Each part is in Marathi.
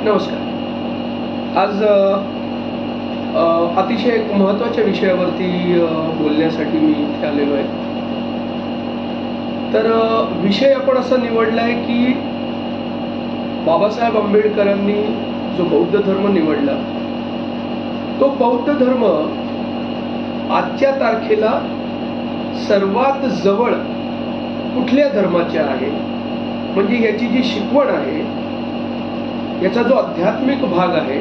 नमस्कार. आज अतिशय एक महत्त्वाच्या विषयावरती बोलण्यासाठी मी इथे आलेलो आहे. तर विषय आपण असा निवडला आहे की बाबासाहेब आंबेडकरांनी जो बौद्ध धर्म निवडला, तो बौद्ध धर्म आजच्या तारखेला सर्वात जवळ कुठल्या धर्माचे आहे, म्हणजे याची जी शिकवण आहे, याचा जो आध्यात्मिक भाग आहे,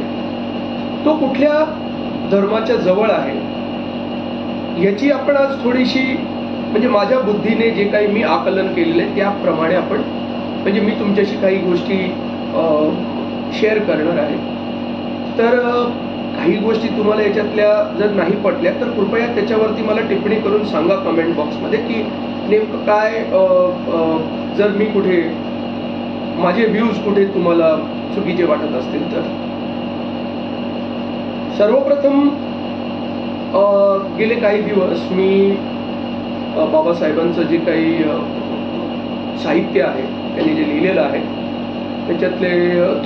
तो कुठल्या धर्माच्या जवळ आहे, याची आपण आज थोडीशी, म्हणजे माझ्या बुद्धीने जे काही मी आकलन केलेले आहे त्याप्रमाणे आपण, म्हणजे मी तुमच्याशी काही गोष्टी शेअर करणार आहे. तर काही गोष्टी तुम्हाला याच्यातल्या जर नाही पटल्या तर कृपया त्याच्यावरती मला टिप्पणी करून सांगा कमेंट बॉक्समध्ये की नेमकं काय, जर मी कुठे माझे व्ह्यूज कुठे तुम्हाला चुकीचे वाटत असतील तर. सर्वप्रथम गेले काही दिवस मी बाबासाहेबांचं जे काही साहित्य आहे, त्यांनी जे लिहिलेलं आहे, त्याच्यातले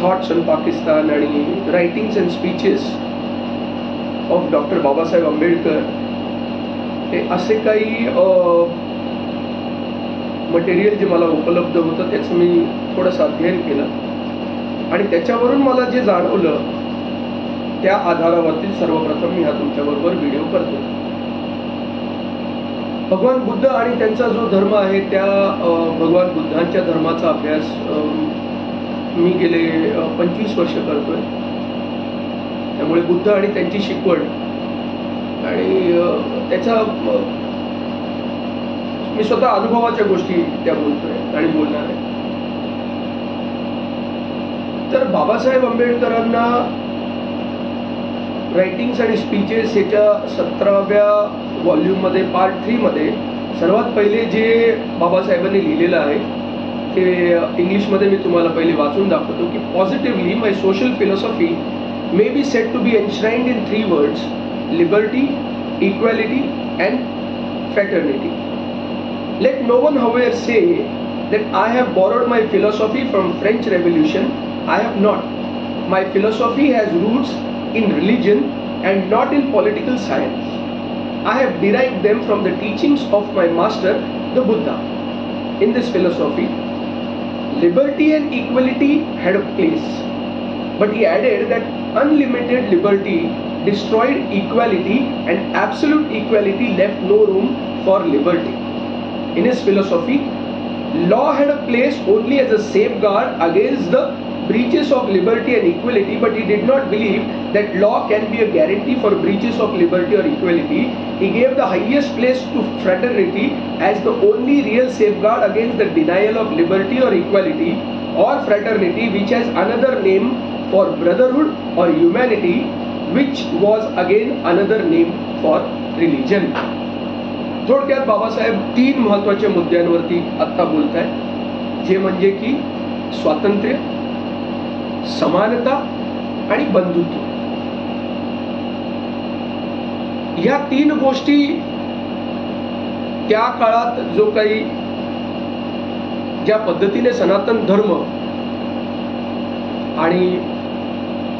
थॉट्स ऑन पाकिस्तान आणि writings and speeches of doctor Babasaheb Ambedkar, हे असे काही मटेरियल जे मला उपलब्ध होतं त्याचं मी थोडंसं अध्ययन केलं आणि त्याच्यावरून मला जे जाणवलं त्या आधारावरती सर्वप्रथम मी हा तुमच्याबरोबर व्हिडिओ करतो. भगवान बुद्ध आणि त्यांचा जो धर्म आहे, त्या भगवान बुद्धांच्या धर्माचा अभ्यास मी गेले 25 वर्ष करतोय. त्यामुळे बुद्ध आणि त्यांची शिकवण आणि त्याचा मी स्वतः अनुभवाच्या गोष्टी त्या बोलतोय आणि बोलणार आहे. तर बाबासाहेब आंबेडकरांना रायटिंग्स आणि स्पीचेस याच्या 17व्या व्हॉल्यूममध्ये पार्ट 3 मध्ये सर्वात पहिले जे बाबासाहेबांनी लिहिलेलं आहे ते इंग्लिशमध्ये मी तुम्हाला पहिले वाचून दाखवतो की positively my social philosophy may be said to be enshrined in 3 words: liberty, equality and fraternity. Let no one however say that I have borrowed my philosophy from French Revolution. I have not. My philosophy has roots in religion and not in political science. I have derived them from the teachings of my master, the Buddha. In this philosophy, liberty and equality had a place. But he added that unlimited liberty destroyed equality and absolute equality left no room for liberty. In his philosophy, law had a place only as a safeguard against the breaches of liberty and equality, but he did not believe that law can be a guarantee for breaches of liberty or equality. He gave the highest place to fraternity as the only real safeguard against the denial of liberty or equality, or fraternity, which has another name for brotherhood or humanity, which was again another name for religion. थोडक्यात बाबासाहेब 3 महत्वाच्या मुद्द्यांवरती आत्ता बोलत आहेत, जे म्हणजे की स्वातंत्र्य, समानता आणि बंधुत्व. या 3 गोष्टी त्या काळात जो काही ज्या पद्धतीने सनातन धर्म आणि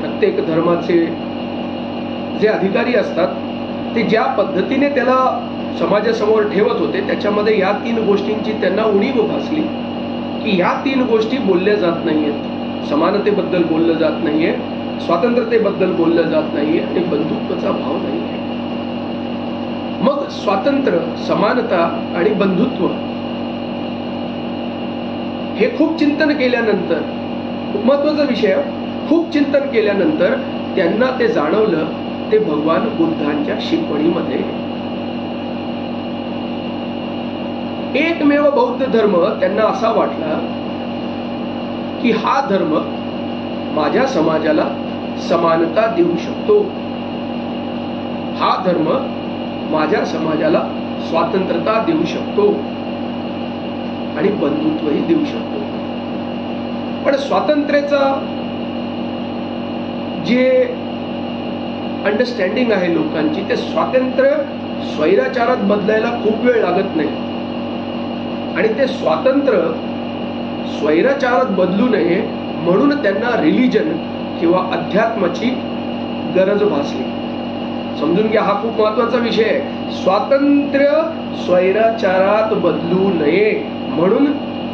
प्रत्येक धर्माचे जे अधिकारी असतात ते ज्या पद्धतीने त्याला समाजासमोर ठेवत होते, त्याच्यामध्ये या 3 गोष्टींची त्यांना उणीव भासली की ह्या 3 गोष्टी बोलल्या जात नाहीयेत. समानतेबद्दल बोललं जात नाहीये, स्वातंत्र्यतेबद्दल बोललं जात नाहीये आणि बंधुत्वाचा भाव नाहीये. मग स्वातंत्र्य, समानता आणि बंधुत्व हे खूप चिंतन केल्यानंतर, खूप महत्वाचा विषय, खूप चिंतन केल्यानंतर त्यांना ते जाणवलं ते भगवान बुद्धांच्या शिकवणीमध्ये. एकमेव बौद्ध धर्म त्यांना असा वाटला की हा धर्म माझ्या समाजाला समानता देऊ शकतो, हा धर्म माझ्या समाजाला स्वातंत्र्यता देऊ शकतो आणि बंधुत्वही देऊ शकतो. पण स्वातंत्र्याचा जे अंडरस्टँडिंग आहे लोकांची, ते स्वातंत्र्य स्वैराचारात बदलायला खूप वेळ लागत नाही आणि ते स्वातंत्र्य स्वैराचारात बदलू नये म्हणून त्यांना रिलिजन किंवा अध्यात्माची गरज भासली. समजून घ्या, हा खूप महत्वाचा विषय आहे. स्वातंत्र्य स्वैराचारात बदलू नये म्हणून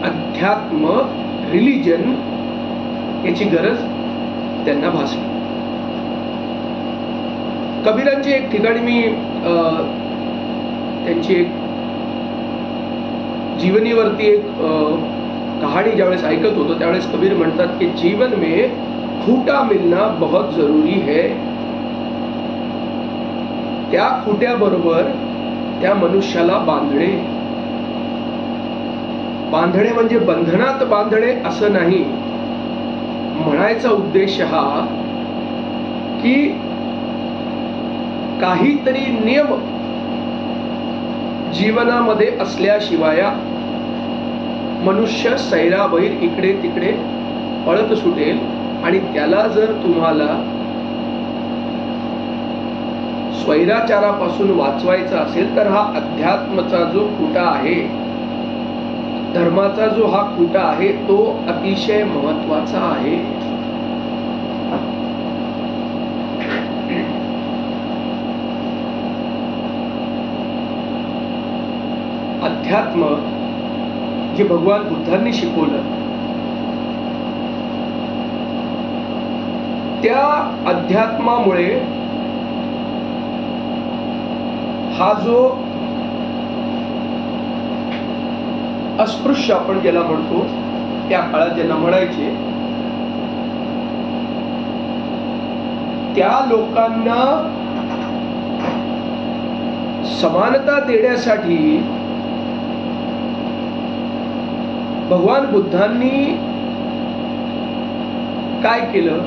अध्यात्म, रिलिजन याची गरज त्यांना भासली. कबीरांची एक ठिकाणी मी त्यांची एक जीवनीवरती एक कहाणी ज्यावेळेस ऐकत होतो त्यावेळेस कबीर म्हणतात की जीवन में खूटा मिलना बहुत जरूरी है. त्या खुट्याबरोबर त्या मनुष्याला बांधणे. बांधणे म्हणजे बंधनात बांधणे असं नाही. म्हणायचा उद्देश हा की काहीतरी नियम जीवनामध्ये असल्याशिवाय मनुष्य सैराबैर इकडे तिकडे पळत सुटेल. आणि त्याला जर तुम्हाला स्वैराचारापासून वाचवायचा असेल तर हा अध्यात्माचा जो खुटा आहे, धर्माचा जो हा खुटा आहे तो अतिशय महत्वाचा आहे. अध्यात्म जे भगवान बुद्धांनी शिकवलं त्या अध्यात्मामुळे हा जो अस्पृश्य आपण ज्याला म्हणतो, त्या काळात ज्यांना म्हणायचे, त्या लोकांना समानता देण्यासाठी भगवान बुद्धांनी काय केलं,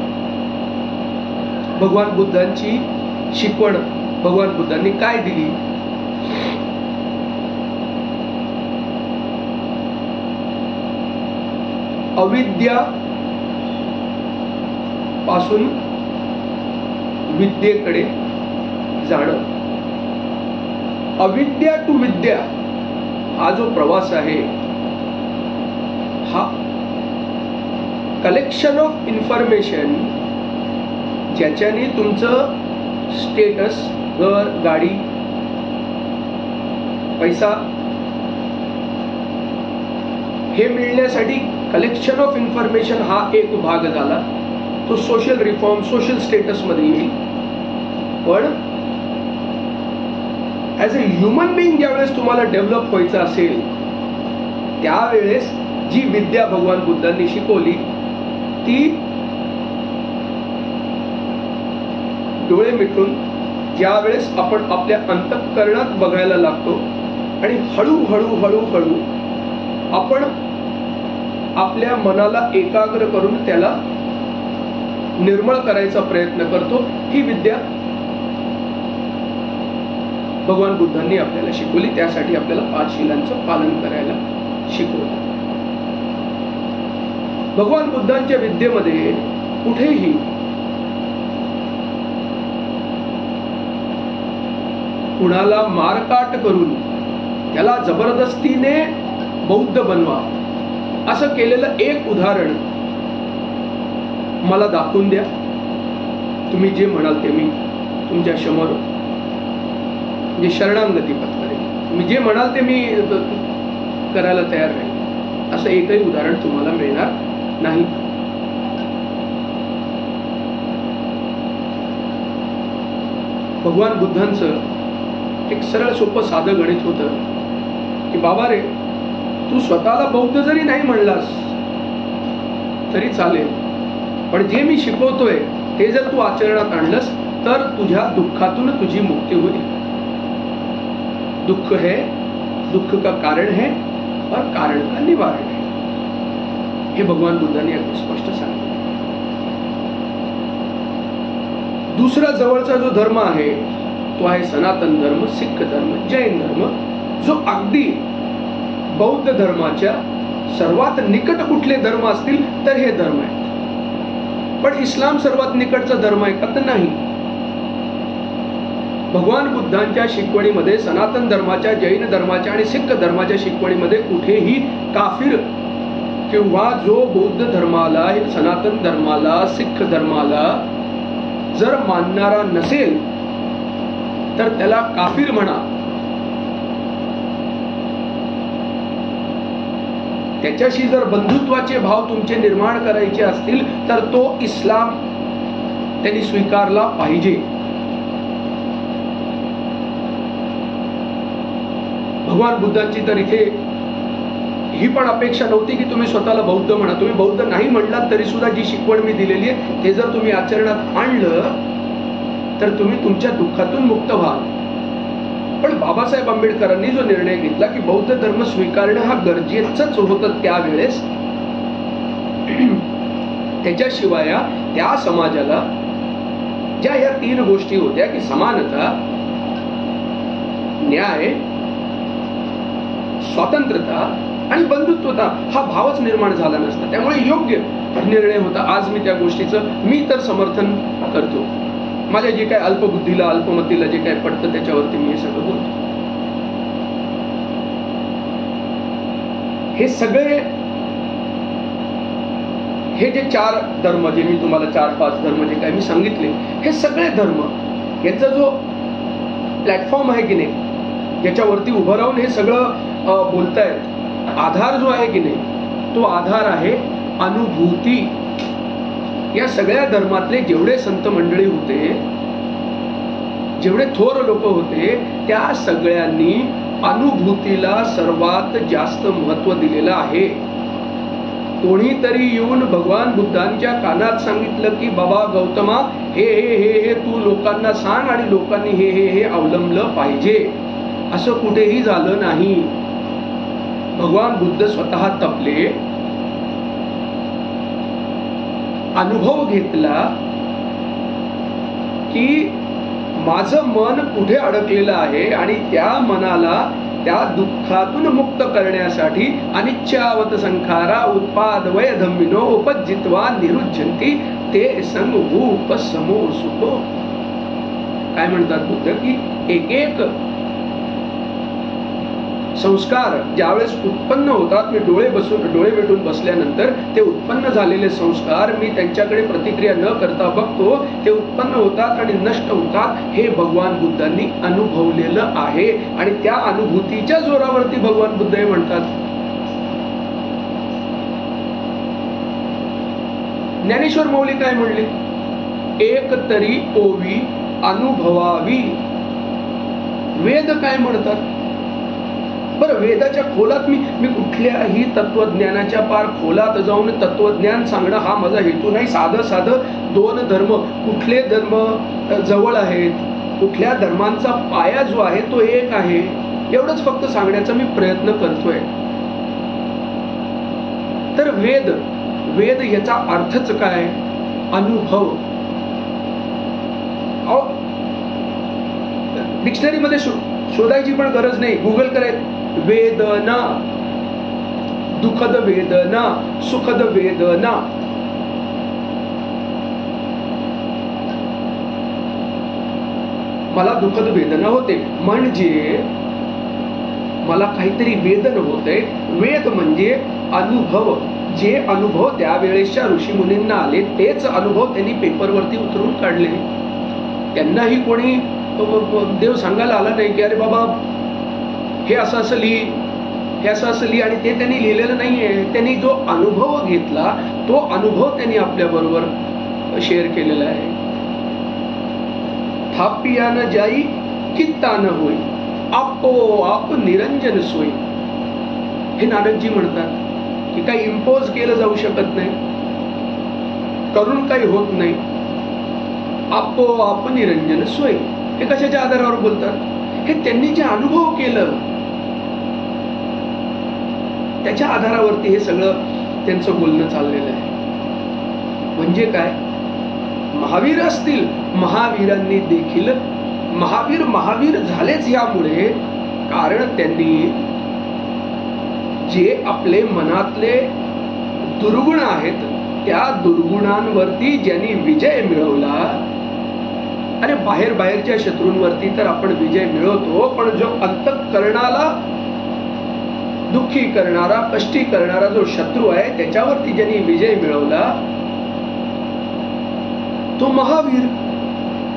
भगवान बुद्धांची शिकवण भगवान बुद्धांनी काय दिली. अविद्या पासून विद्येकडे जाणं. अविद्या टू विद्या हा जो प्रवास आहे हा कलेक्शन ऑफ इन्फॉर्मेशन, ज्याच्याने तुमचं स्टेटस, घर, गाडी, पैसा हे मिळण्यासाठी कलेक्शन ऑफ इन्फॉर्मेशन हा एक भाग झाला. तो सोशल रिफॉर्म, सोशल स्टेटस मध्ये येईल. पण ऍज अ ह्युमन बिईंग ज्यावेळेस तुम्हाला डेव्हलप व्हायचं असेल त्यावेळेस जी विद्या भगवान बुद्धांनी शिकवली ती डोळे मिटून ज्यावेळेस आपण आपल्या अंतःकरणात बघायला लागतो आणि हळूहळू हळूहळू आपण आपल्या मनाला एकाग्र करून त्याला निर्मळ करायचा प्रयत्न करतो, ही विद्या भगवान बुद्धांनी आपल्याला शिकवली. त्यासाठी आपल्याला 5 शिलांचं पालन करायला शिकवलं. भगवान बुद्धांच्या विद्येमध्ये कुठेही कुणाला मारकाट करून त्याला जबरदस्तीने बौद्ध बनवा असं केलेलं एक उदाहरण मला दाखवून द्या. तुम्ही जे म्हणाल ते मी तुमच्या समोर जे शरणागती पत्करेल. तुम्ही जे म्हणाल ते मी करायला तयार राहील. असं एकही उदाहरण तुम्हाला मिळणार नाही. भगवान बुद्धांचं एक सरळ सोपं साधं गणित होतं की बाबा रे, तू स्वतःला बौद्ध जरी नाही म्हणलास तरी चालेल, पण जे मी शिकवतोय ते जर तू आचरणात आणलंस तर तुझ्या दुःखातून तुझी मुक्ती होईल. दुःख है, दुःख का कारण है और कारण का निवारण है, हे भगवान बुद्धांनी अगदी स्पष्ट सांगितलं. दुसरा जवळचा जो धर्म आहे तो आहे सनातन धर्म, सिख धर्म, जैन धर्म, जो अगदी बौद्ध धर्माच्या सर्वात निकट कुठले धर्म असतील तर हे धर्म आहेत. पण इस्लाम सर्वात निकटचा धर्म आहे का तर नाही. भगवान बुद्धांच्या शिकवणीमध्ये, सनातन धर्माच्या, जैन धर्माच्या आणि सिख धर्माच्या शिकवणीमध्ये कुठेही काफिर किंवा जो बौद्ध धर्माला, सनातन धर्माला, सिख धर्माला जर मानणारा नसेल तर त्याला काफिर म्हणा. त्याच्याशी जर बंधुत्वाचे भाव तुमचे निर्माण करायचे असतील तर तो इस्लाम त्यांनी स्वीकारला पाहिजे. भगवान बुद्धांची तर इथे ही पण अपेक्षा नव्हती की तुम्ही स्वतःला बौद्ध म्हणा. तुम्ही बौद्ध नाही म्हणलात तरी सुद्धा जी शिकवण मी दिलेली आहे ते जर तुम्ही आचरणात आणलं तर तुम्ही तुमच्या दुःखातून मुक्त व्हाल. पण बाबासाहेब आंबेडकरांनी जो निर्णय घेतला की बौद्ध धर्म स्वीकारणं हा गरजेचंच होतं त्यावेळेस, त्याच्याशिवाय त्या समाजाला ज्या या 3 गोष्टी होत्या की समानता, न्याय, स्वातंत्र्यता आणि बंधुत्वता हा भावच निर्माण झाला नसता. त्यामुळे योग्य निर्णय होता. आज मी त्या गोष्टीचं मी तर समर्थन करतो. माझ्या जे काय अल्पबुद्धीला, अल्पमतीला जे काय पडतं त्याच्यावरती मी हे सगळं बोलतो. हे सगळे हे जे 4 धर्म जे मी तुम्हाला 4-5 धर्म जे काय मी सांगितले, हे सगळे धर्म यांचा जो प्लॅटफॉर्म आहे की नाही, ज्याच्यावरती उभं राहून हे सगळं बोलतायत, आधार जो आहे की नाही तो आधार आहे अनुभूती. या सगळ्या धर्मातले जेवढे संत मंडळी होते, जेवढे थोर लोक होते, त्या सगळ्यांनी अनुभूतीला सर्वात जास्त महत्व दिलेलं आहे. कोणीतरी येऊन भगवान बुद्धांच्या कानात सांगितलं की बाबा गौतमा हे हे हे हे तू लोकांना सांग आणि लोकांनी हे हे हे अवलंबलं पाहिजे, असं कुठेही झालं नाही. भगवान बुद्ध स्वतः तपले, अनुभव घेतला की माझं मन कुठे अडकलेलं आहे आणि त्या मनाला त्या दुःखातून मुक्त करण्यासाठी अनिच्छावत संखारा उत्पादवय धम्मिनो उपजित्वा निरुज्जंती ते संगूप समो सुखो. काय म्हणतात बुद्ध की एक एक संस्कार ज्यावेळेस उत्पन्न होतात, मी डोळे भेटून बसल्यानंतर ते उत्पन्न झालेले संस्कार मी त्यांच्याकडे प्रतिक्रिया न करता बघतो, ते उत्पन्न होतात आणि नष्ट होतात. हे भगवान बुद्धांनी अनुभवलेलं आहे आणि त्या अनुभूतीच्या जोरावरती भगवान बुद्ध हे म्हणतात. ज्ञानेश्वर माऊली काय म्हणले, एक तरी ओवी अनुभवावी. वेद काय म्हणतात, बरं वेदाच्या खोलात मी कुठल्याही तत्वज्ञानाच्या पार खोलात जाऊन तत्वज्ञान सांगणं हा माझा हेतू नाही. साधं 2 धर्म, कुठले धर्म जवळ आहेत, कुठल्या धर्मांचा पाया जो आहे तो एक आहे, एवढंच फक्त सांगण्याचा मी प्रयत्न करतोय. तर वेद याचा अर्थच काय, अनुभव. डिक्शनरी मध्ये शोधायची पण गरज नाही, गुगल करायचं. वेदना, दुःखद वेदना, सुखद वेदना. मला दुःखद वेदना होते म्हणजे मला काहीतरी वेदन होते. वेद म्हणजे अनुभव. जे अनुभव त्यावेळेसच्या ऋषीमुनींना आले तेच अनुभव त्यांनी पेपरवरती उतरून काढले. त्यांनाही कोणी देव सांगायला आला नाही की अरे बाबा हे असं लिही, हे असं लिही, आणि ते त्यांनी लिहिलेलं नाहीये. त्यांनी जो अनुभव घेतला तो अनुभव त्यांनी आपल्या बरोबर शेअर केलेला आहे. थापियान जाई कित्तान होई, आपोआप निरंजन सोई. हे नानकजी म्हणतात की काही इम्पोज केलं जाऊ शकत नाही, करून काही होत नाही. आपोआप निरंजन सोई हे कशाच्या आधारावर बोलतात, हे त्यांनी जे अनुभव केलं त्याच्या आधारावरती हे सगळं त्यांचं बोलणं चाललेलं आहे. म्हणजे काय, महावीर असतील, महावीरांनी देखील महावीर झालेच यामुळे, कारण त्यांनी जे आपले मनातले दुर्गुण आहेत त्या दुर्गुणांवरती ज्यांनी विजय मिळवला. अरे बाहेरच्या शत्रूंवरती तर आपण विजय मिळवतो, पण जो अंतःकरणाला दुःखी करणारा, कष्टी करणारा जो शत्रू आहे त्याच्यावरती ज्यांनी विजय मिळवला तो महावीर.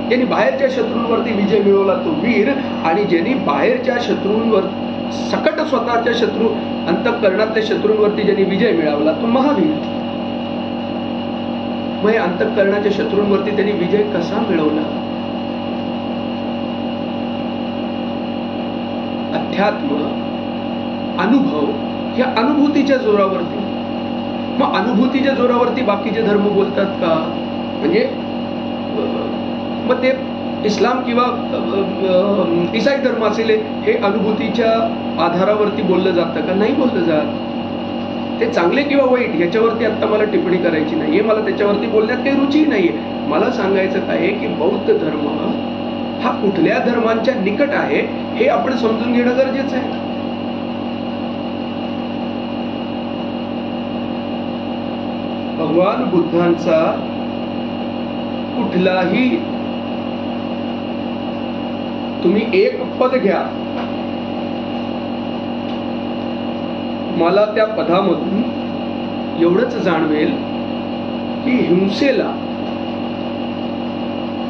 ज्यांनी बाहेरच्या शत्रूंवरती विजय मिळवला तो वीर, आणि ज्यांनी बाहेरच्या शत्रूंवर सकट स्वतःच्या शत्रू अंतःकरणातल्या शत्रूंवरती ज्यांनी विजय मिळवला तो महावीर. मग अंतःकरणाच्या शत्रूंवरती त्यांनी विजय कसा मिळवला? अध्यात्म, अनुभव, ह्या अनुभूतीच्या जोरावरती. मग अनुभूतीच्या जोरावरती बाकीचे धर्म बोलतात का? म्हणजे मग ते इस्लाम किंवा ईसाई धर्म असेल हे अनुभूतीच्या आधारावरती बोललं जातं का? नाही बोललं जात. ते चांगले किंवा वाईट याच्यावरती आता मला टिप्पणी करायची नाहीये, मला त्याच्यावरती बोलण्यात काही रुची नाहीये. मला सांगायचं काय की बौद्ध धर्म हा कुठल्या धर्मांच्या निकट आहे हे आपण समजून घेणं गरजेचं आहे. भगवान बुद्धांचा कुठलाही तुम्ही एक पद घ्या, मला त्या पदामधून एवढंच जाणवेल की हिंसेला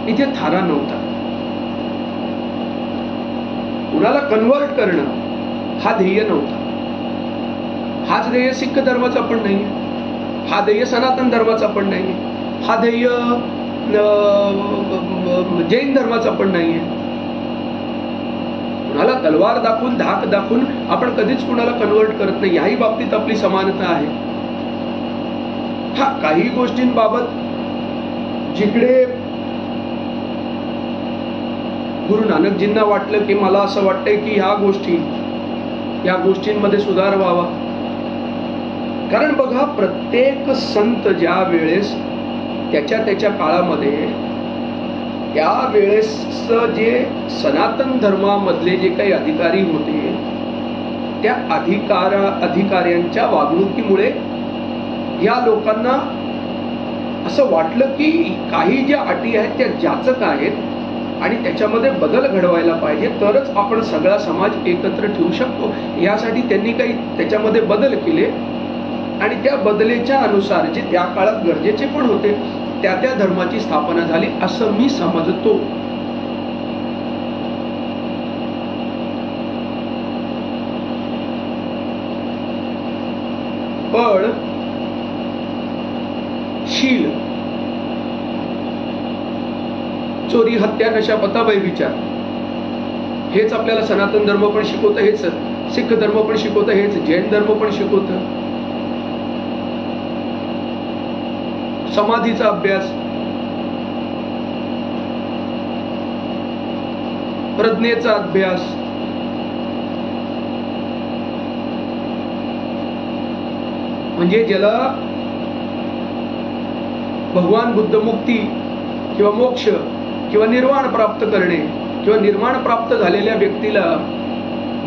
इथे थारा नव्हता. कुणाला कन्वर्ट करणं हा ध्येय नव्हता. हाच ध्येय सिख धर्माचा पण नाहीये, हा ध्येय सनातन धर्माचा पण नाहीये, हा ध्येय जैन धर्माचा पण नाहीये. कुणाला तलवार दाखवून, धाक दाखवून आपण कधीच कुणाला कन्वर्ट करत नाही. याही बाबतीत आपली समानता आहे. हा काही गोष्टींबाबत जिकडे गुरु नानकजींना वाटलं की मला असं वाटतंय की या गोष्टींमध्ये सुधार व्हावा. कारण बघा, प्रत्येक संत ज्या वेळेस त्याच्या काळामध्ये त्या वेळेस जे सनातन धर्मामधले जे काही अधिकारी होते त्या अधिकाऱ्यांच्या वागणुकीमुळे या लोकांना असं वाटलं की काही ज्या अटी आहेत त्या जाचक आहेत आणि त्याच्यामध्ये बदल घडवायला पाहिजे, तरच आपण सगळा समाज एकत्र ठेवू शकतो. यासाठी त्यांनी काही त्याच्यामध्ये बदल केले आणि त्या बदलेच्या अनुसार जे त्या काळात गरजेचे पण होते त्या धर्माची स्थापना झाली असं मी समजतो. पण शील, चोरी, हत्या, नशा, पताबाई विचार हेच आपल्याला सनातन धर्म पण शिकवतं, हेच सिख धर्म पण शिकवतं, हेच जैन धर्म पण शिकवतं. समाधीचा अभ्यास, प्रज्ञेचा अभ्यास, म्हणजे ज्याला भगवान बुद्ध मुक्ती किंवा मोक्ष किंवा निर्वाण प्राप्त करणे किंवा निर्वाण प्राप्त झालेल्या व्यक्तीला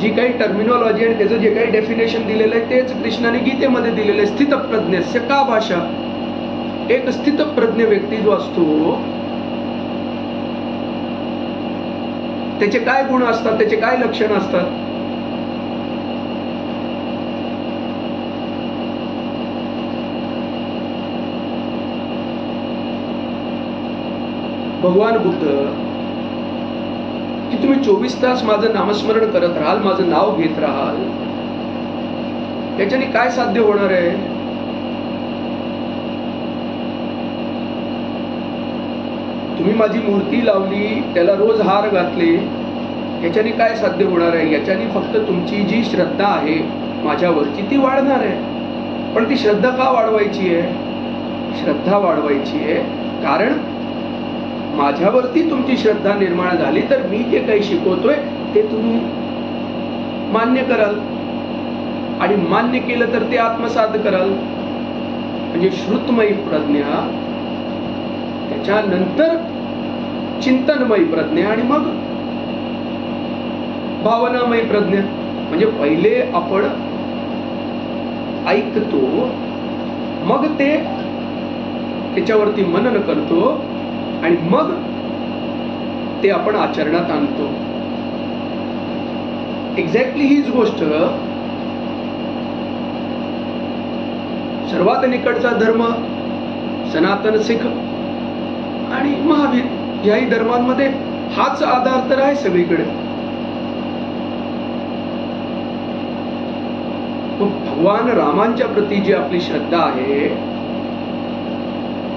जी काही टर्मिनॉलॉजी आणि त्याचं जे काही डेफिनेशन दिलेलं आहे तेच कृष्णाने गीतेमध्ये दिलेलं आहे. स्थितप्रज्ञस्य का भाषा. एक स्थितप्रज्ञ व्यक्ती जो असतो त्याचे काय गुण असतात, त्याचे काय लक्षण असतात. भगवान बुद्ध की तुम्ही 24 तास माझं नामस्मरण करत राहाल, माझं नाव घेत राहाल, त्याच्याने काय साध्य होणार आहे. तुम्ही माझी मूर्ती लावली, त्याला रोज हार घातले, याच्याने काय साध्य होणार आहे. याच्याने फक्त तुमची जी श्रद्धा आहे माझ्यावरची ती वाढणार आहे. पण ती श्रद्धा का वाढवायची आहे? श्रद्धा वाढवायची आहे कारण माझ्यावरती तुमची श्रद्धा निर्माण झाली तर मी जे काही शिकवतोय ते तुम्ही मान्य कराल आणि मान्य केलं तर ते आत्मसात कराल. म्हणजे श्रुतमयी प्रज्ञा, त्याच्यानंतर चिंतनमयी प्रज्ञा आणि मग भावनामयी प्रज्ञा. म्हणजे पहिले आपण ऐकतो, मग त्याच्यावरती मनन करतो आणि मग ते आपण आचरणात आणतो. एक्झॅक्टली हीच गोष्ट सर्वात निकटचा धर्म सनातन शीख आणि महावीर याही धर्मांमध्ये हाच आधार तर आहे सगळीकडे. भगवान रामांच्या प्रती जी आपली श्रद्धा आहे,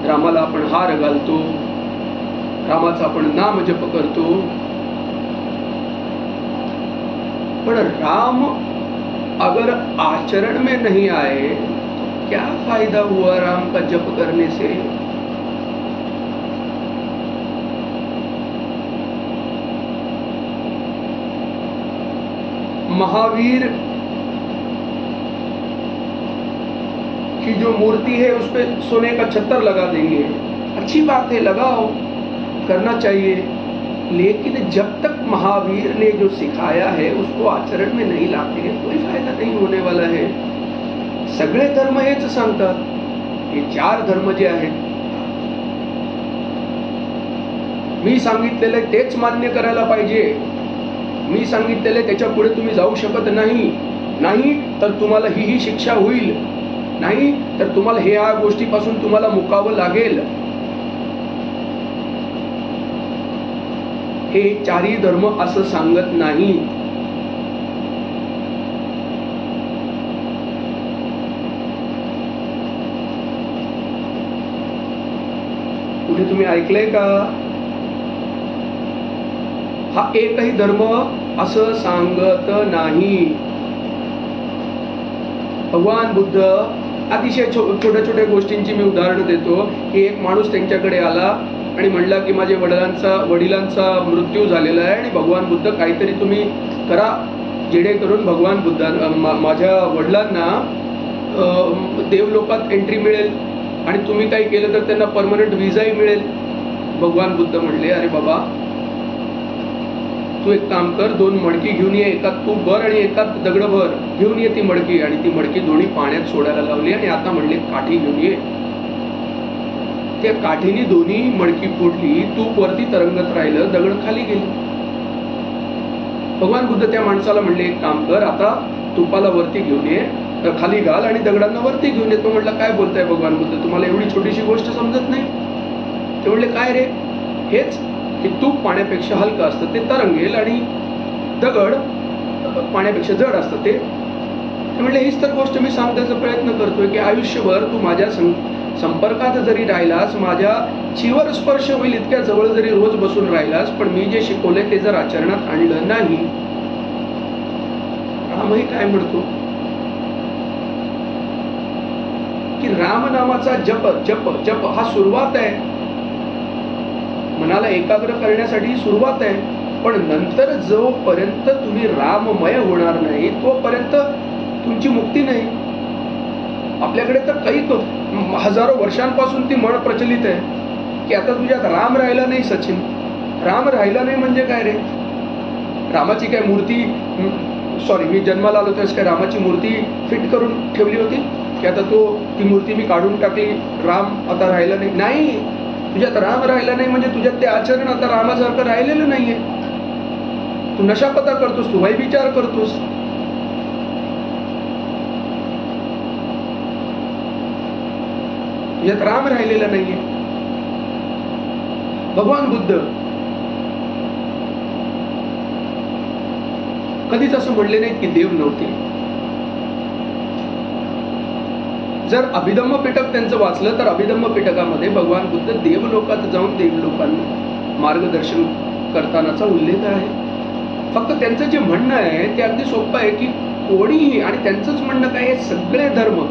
रामाला आपण हार घालतो, रामाचा आपण नाम जप करतो, पर राम अगर आचरण में नहीं आए क्या फायदा हुआ राम का जप करने से. महावीर की जो मूर्ति है उस पे सोने का छत्तर लगा देंगे, अच्छी बात है, लगाओ, करना चाहिए, लेकिन जब तक महावीर ने जो सिखाया है उसको आचरण में नहीं लाते हैं कोई फायदा नहीं होने वाला है. सगळे धर्म हेच सांगतात. हे 4 धर्म जे आहेत, मी सांगितलेले तेच मान्य करायला पाहिजे, मी सांगितलेले त्याच्या पुढे तुम्ही जाऊ शकत नाही, नाही तर तुम्हाला ही शिक्षा होईल, नाही तर तुम्हाला ह्या गोष्टीपासून तुम्हाला मुकावं लागेल. हे 4ही धर्म असं सांगत नाही. कुठे तुम्ही ऐकलंय का हा एकही धर्म असं सांगत नाही. भगवान बुद्ध अतिशय छोट्या छोट्या गोष्टींची मी उदाहरण देतो की एक माणूस त्यांच्याकडे आला आणि म्हणला की माझ्या वडिलांचा मृत्यू झालेला आहे आणि भगवान बुद्ध काहीतरी तुम्ही करा जेणेकरून भगवान बुद्ध माझ्या वडिलांना देवलोकात एंट्री मिळेल आणि तुम्ही काही केलं तर त्यांना परमनंट व्हिसाही मिळेल. भगवान बुद्ध म्हणले, अरे बाबा तू एक काम कर, 2 मडकी घेऊन ये, एकात तू भर आणि एकात दगड भर, घेऊन ये ती मडकी. आणि ती मडकी दोन्ही पाण्यात सोडायला लावली आणि आता म्हणले काठी घेऊन ये. त्या काठीने दोन्ही मडकी फोडली, तूप वरती तरंगत राहिलं, दगड खाली गेली. भगवान बुद्ध त्या माणसाला म्हणले एक काम कर, आता तुपाला वरती घेऊन ये, खाली घाल आणि दगडांना वरती घेऊन येतो. म्हटलं काय बोलताय भगवान बुद्ध, तुम्हाला एवढी छोटीशी गोष्ट समजत नाही. ते म्हणले काय रे, हेच की तूप पाण्यापेक्षा हलकं असतं, ते तरंगेल आणि दगड पाण्यापेक्षा जड असतं. ते म्हणले हीच तर गोष्ट मी सांगण्याचा प्रयत्न करतोय की आयुष्यभर तू माझ्या संपर्कात जरी राहिलास, माझ्या जीवर स्पर्श होईल इतक्या जवळ जरी रोज बसून राहिलास, पण मी जे शिकवले ते जर आचरणात आणलं नाही. रामही काय म्हणतो की रामनामाचा जप जप जप हा सुरुवात आहे, मनाला एकाग्र करण्यासाठी सुरुवात आहे, पण नंतर जोपर्यंत तुम्ही राममय होणार नाही तोपर्यंत तुमची मुक्ती नाही. आपल्याकडे तर काही हजारो वर्षांपासून ती म्हण प्रचलित आहे की आता तुझ्यात राम राहिला नाही. सचिन, राम राहिला नाही म्हणजे काय रे? रामाची काय मूर्ती, सॉरी मी जन्माला आलो त्यावेळेस काय रामाची मूर्ती फिट करून ठेवली होती की आता ती मूर्ती मी काढून टाकली, राम आता राहिला नाही? नाही, तुझ्यात राम राहिला नाही म्हणजे तुझ्यात ते आचरण आता रामासारखं राहिलेलं नाहीये. तू नशापता करतोस, तू वैविचार करतोस. तुझ्यात राम राहिलेला नाहीये. भगवान बुद्ध कधीच असं म्हणले नाहीत की देव नव्हते. जर अभिधम्म पिटक त्यांचं वाचलं तर अभिधम्म पिटकामध्ये भगवान बुद्ध देवलोकात जाऊन देवलोकांना मार्गदर्शन करतानाचा उल्लेख आहे. फक्त त्यांचं जे म्हणणं आहे ते अगदी सोपं आहे की कोणीही, आणि त्यांचंच म्हणणं काय आहे, सगळे धर्म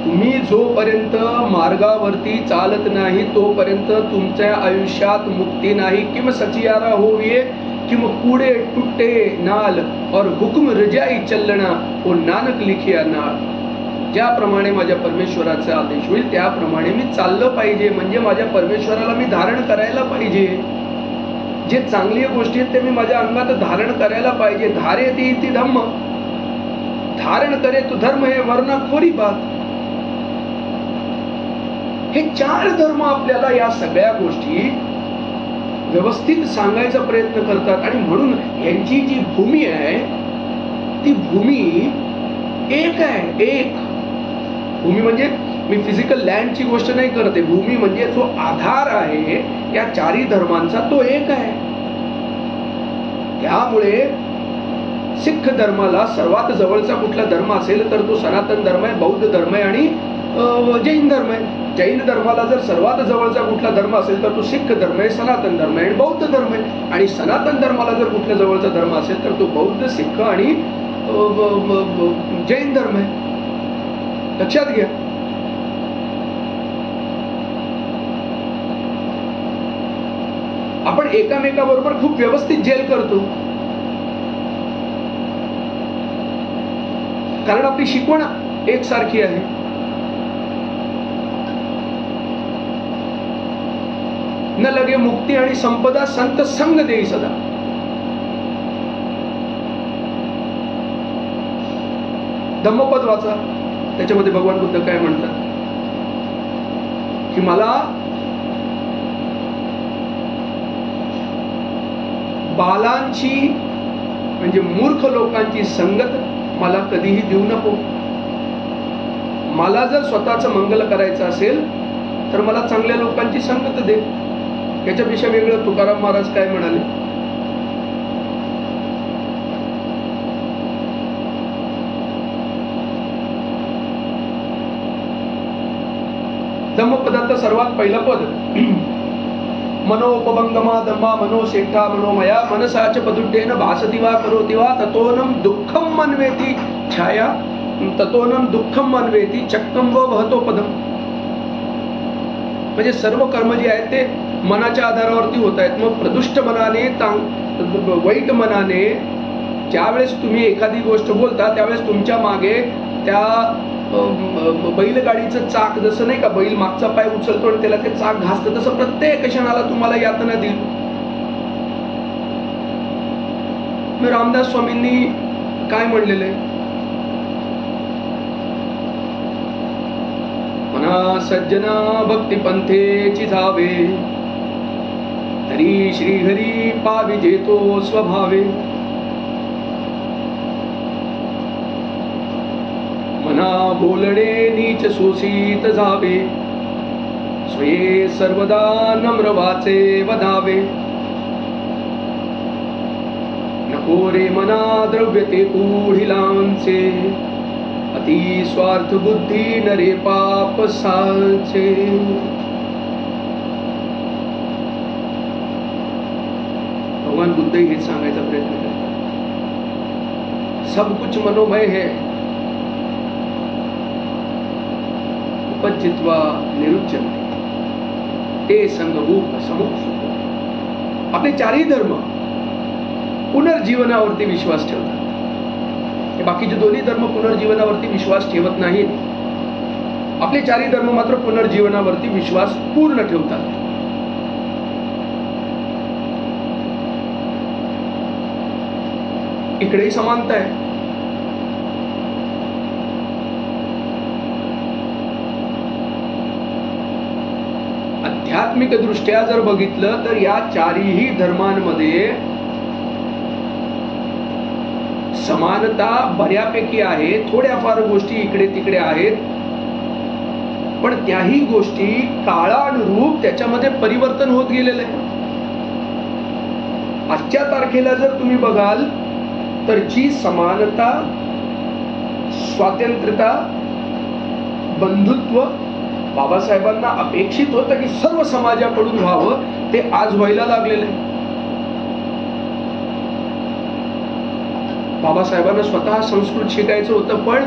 तुम्ही जोपर्यंत मार्गावरती चालत नाही तोपर्यंत तुमच्या आयुष्यात मुक्ती नाही. किम सचियारा होविये किम कूड़े टुट्टे नाल और हुक्म रजाई चलना ओ नानक लिखिया नाल. ज्याप्रमाणे माझ्या परमेश्वराचे आदेश होईल त्याप्रमाणे मी चाललं पाहिजे, म्हणजे माझ्या परमेश्वराला मी धारण करायला पाहिजे. जे चांगली गोष्टी आहेत ते मी माझ्या अंगात धारण करायला पाहिजे. धारे ती धम्म, धारण करे तो धर्म, हे वरना खोरी बात. हे 4 धर्म आपल्याला या सगळ्या गोष्टी व्यवस्थित सांगायचा प्रयत्न करतात. आणि म्हणून यांची जी भूमी आहे ती भूमी एक आहे. एक भूमी म्हणजे मी फिजिकल लँडची गोष्ट नाही करते. भूमी म्हणजे जो आधार आहे या चारी धर्मांचा तो एक आहे. त्यामुळे सिख धर्माला सर्वात जवळचा कुठला धर्म असेल तर तो सनातन धर्म आहे, बौद्ध धर्म आहे आणि जैन धर्म आहे. जैन धर्माला जर सर्वात जवळचा कुठला धर्म असेल तर तो सिख धर्म आहे, सनातन धर्म आहे आणि बौद्ध धर्म आहे. आणि सनातन धर्माला जर कुठल्या जवळचा धर्म असेल तर तो बौद्ध, सिख आणि जैन धर्म आहे. लक्षात घ्या. आपण एकामेकाबरोबर खूप व्यवस्थित जेल करतो कारण आपली शिकवण एकसारखी आहे. न लगे मुक्ती आणि संपदा संत संग देई सदा. धम्मपद वाचा, त्याच्यामध्ये भगवान बुद्ध काय म्हणतात की मला बालांची म्हणजे मूर्ख लोकांची संगत मला कधीही देऊ नको. मला जर स्वतःचं मंगल करायचं असेल तर मला चांगल्या लोकांची संगत दे. याच्यापेक्षा वेगळं तुकाराम महाराज काय म्हणाले? धम्मपदाचं सर्वात पहिलं पद मनोपभंगमा धम्मा मनोशेठा मनोमया मनसाच पदुड्डेन भासति वा करोति वा ततोनम दुःखम मन्वेति छाया ततोनम दुःखम मन्वेति चक्कम व वहतो पदम. म्हणजे सर्व कर्म जे आहेत ते मनाच्या आधारावरती होत आहेत. मग प्रदुष्ट मनाने वाईट मनाने ज्यावेळेस तुम्ही एखादी गोष्ट बोलता त्यावेळेस तुमच्या मागे त्या बैलगाडीचं चाक जसं नाही का, बैल मागचा पाय उचलतो आणि त्याला ते चाक घासतं, तसं प्रत्येक क्षणाला तुम्हाला यातना देईल. मग रामदास स्वामींनी काय म्हणलेलं आहे? मना सज्जना भक्ती पंथेची जावे तरी श्रीहरी पाविजेतो स्वभावे. मना बोलणे नीच सोसीत जावे स्वये सर्वदा नम्र वाचे वदावे. नको रे मना द्रव्य ते पुढिलांचे अति स्वार्थ बुद्धी नरे पाप साचे. भगवान बुद्ध हेच सांगायचा प्रयत्न करतात. सब कुछ मनोमय है उपजित्वा निरुच्यन्ते ते संगभूत समुत्सुक. आपले चारही धर्म पुनर्जीवनावरती विश्वास ठेवतात. बाकीचे दोन्ही धर्म पुनर्जीवनावरती विश्वास ठेवत नाहीत. आपले चारही धर्म मात्र पुनर्जीवनावरती विश्वास पूर्ण ठेवतात. इकडेही समानता आहे. आध्यात्मिक दृष्ट्या जर बघितलं तर या चारही धर्मांमध्ये समानता बऱ्यापैकी आहे. थोड्याफार गोष्टी इकडे तिकडे आहेत, पण त्याही गोष्टी काळानुरूप त्याच्यामध्ये परिवर्तन होत गेलेलं आहे. आजच्या तारखेला जर तुम्ही बघाल तर जी समानता, स्वातंत्र्यता, बंधुत्व बाबासाहेबांना अपेक्षित होतं की सर्व समाजाकडून व्हावं, ते आज व्हायला लागलेलं आहे. बाबासाहेबांना स्वतः संस्कृत शिकायचं होतं, पण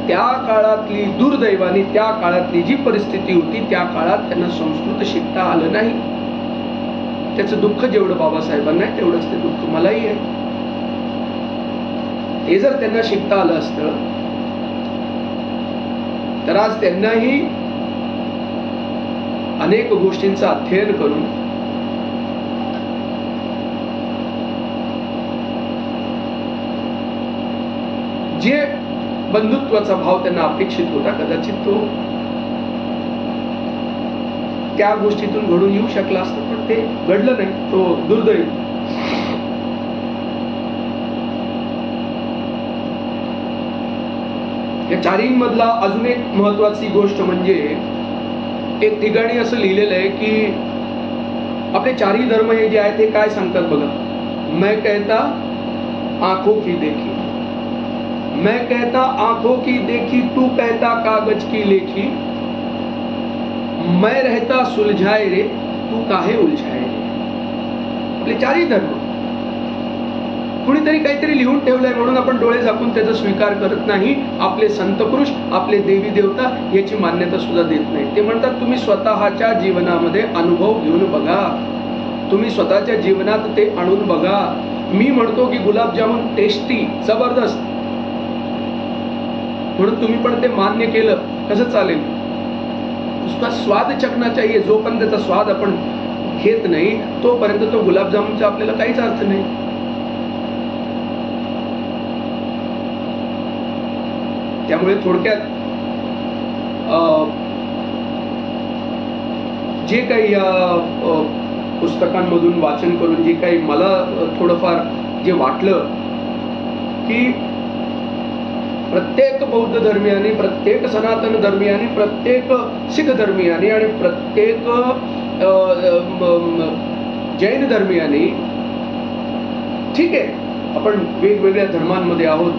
त्या काळातली दुर्दैवाने त्या काळातली जी परिस्थिती होती त्या काळात त्यांना संस्कृत शिकता आलं नाही. त्याचं दुःख जेवढं बाबासाहेबांना आहे तेवढंच ते दुःख मलाही आहे. हे जर त्यांना शिकता आलं असतं तर आज त्यांनाही अनेक गोष्टींचं अध्ययन करून जे बंधुत्वाचा भाव त्यांना अपेक्षित होता कदाचित तो त्या गोष्टीतून घडून येऊ शकला असतं, पण ते घडलं नाही. तो दुर्दैव. या चारींमधला अजून एक महत्वाची गोष्ट म्हणजे एक ठिकाणी असं लिहिलेलं आहे की आपले चारही धर्म हे जे आहेत ते काय सांगतात बघा. मैं कहता आंखों की देखी, मैं कहता आंखों की देखी, तू कहता कागज की लेखी, मैं रहता सुलझाए रे, तू काहे उलझाए रे. आपले चारही धर्म कुणीतरी काहीतरी लिहून ठेवलंय म्हणून आपण डोळे झाकून त्याचा स्वीकार करत नाही. आपले संतपुरुष, आपले देवी देवता याची मान्यता सुद्धा देत नाही. ते म्हणतात तुम्ही स्वतःच्या जीवनामध्ये अनुभव घेऊन बघा, तुम्ही स्वतःच्या जीवनात ते आणून बघा. मी म्हणतो की गुलाबजामुन टेस्टी, जबरदस्त, म्हणून तुम्ही पण ते मान्य केलं कसं चालेल. उसका स्वाद चखना चाहिए. जोपर्यंत त्याचा स्वाद आपण घेत नाही तोपर्यंत तो गुलाबजामुनचा आपल्याला काहीच अर्थ नाही. त्यामुळे थोडक्यात जे काही या पुस्तकांमधून वाचन करून जे काही मला थोडंफार जे वाटलं की प्रत्येक बौद्ध धर्मियाने, प्रत्येक सनातन धर्मियाने, प्रत्येक शीख धर्मियाने आणि प्रत्येक जैन धर्मियाने, ठीक आहे आपण वेगवेगळ्या धर्मांमध्ये आहोत,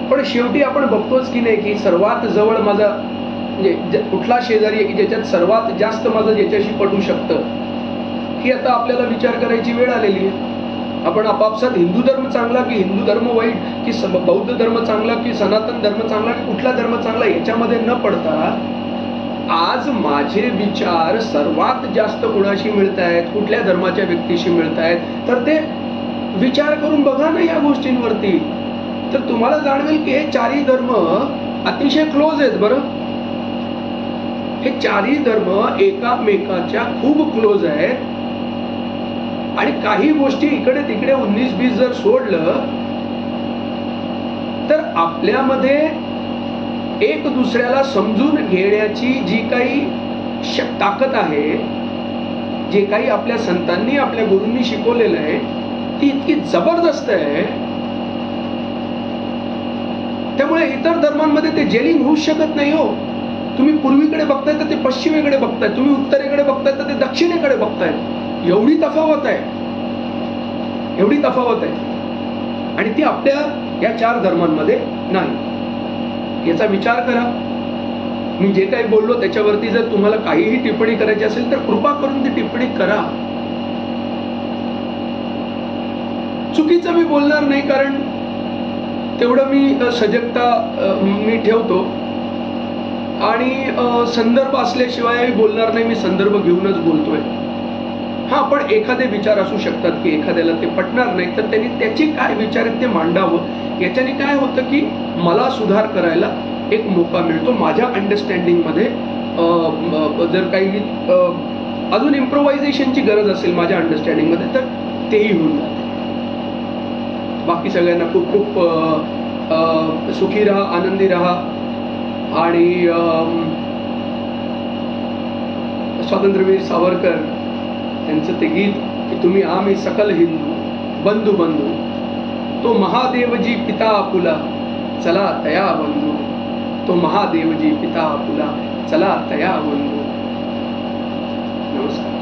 पण शेवटी आपण बघतोच की नाही की सर्वात जवळ माझा म्हणजे कुठला शेजारी आहे की ज्याच्यात सर्वात जास्त माझं ज्याच्याशी पटू शकतं, ही आता आपल्याला विचार करायची वेळ आलेली आहे. आपण आपापसात हिंदू धर्म चांगला की हिंदू धर्म वाईट, की बौद्ध धर्म चांगला की सनातन धर्म चांगला की कुठला धर्म चांगला, याच्यामध्ये न पडता आज माझे विचार सर्वात जास्त कुणाशी मिळत आहेत, कुठल्या धर्माच्या व्यक्तीशी मिळत आहेत, तर ते विचार करून बघा ना या गोष्टींवरती. तर तुम्हाला जाणवेल की हे चारही धर्म अतिशय क्लोज आहेत. बरं, हे चारही धर्म एकामेकाच्या खूप क्लोज आहेत आणि काही गोष्टी इकडे तिकडे 19-20 जर सोडलं तर आपल्यामध्ये एक दुसऱ्याला समजून घेण्याची जी काही ताकद आहे, जे काही आपल्या संतांनी, आपल्या गुरूंनी शिकवलेलं आहे, ती इतकी जबरदस्त आहे. त्यामुळे इतर धर्मांमध्ये ते जेलिंग होऊ शकत नाही. हो, तुम्ही पूर्वीकडे बघताय तर ते पश्चिमेकडे बघताय, तुम्ही उत्तरेकडे बघताय तर ते दक्षिणेकडे बघताय. एवढी तफावत आहे, एवढी तफावत आहे, आणि ती आपल्या या चार धर्मांमध्ये नाही. याचा विचार करा. मी जे काही बोललो त्याच्यावरती जर तुम्हाला काहीही टिप्पणी करायची असेल तर कृपा करून ती टिप्पणी करा. चुकीचं मी बोलणार नाही, कारण तेवढं मी सजगता मी ठेवतो आणि संदर्भ असल्याशिवाय बोलणार नाही. मी संदर्भ घेऊनच बोलतोय. हा, पण एखादे विचार असू शकतात की एखाद्याला ते पटणार नाही, तर त्यांनी त्याचे काय विचार आहेत ते मांडावं. याच्याने काय होतं की मला सुधार करायला एक मौका मिळतो. माझ्या अंडरस्टँडिंग मध्ये जर काही अजून इम्प्रोव्हायझेशनची गरज असेल माझ्या अंडरस्टँडिंग मध्ये तर तेही होऊन जाते. बाकी सगळ्यांना खूप खूप सुखी राहा, आनंदी राहा. आणि स्वातंत्र्यवीर सावरकर त्यांचं ते गीत की तुम्ही आम्ही सकल हिंदू बंधू बंधू, तो महादेवजी पिता आपुला चला तया बंधू, तो महादेवजी पिता आपुला चला तया बंधू. नमस्कार.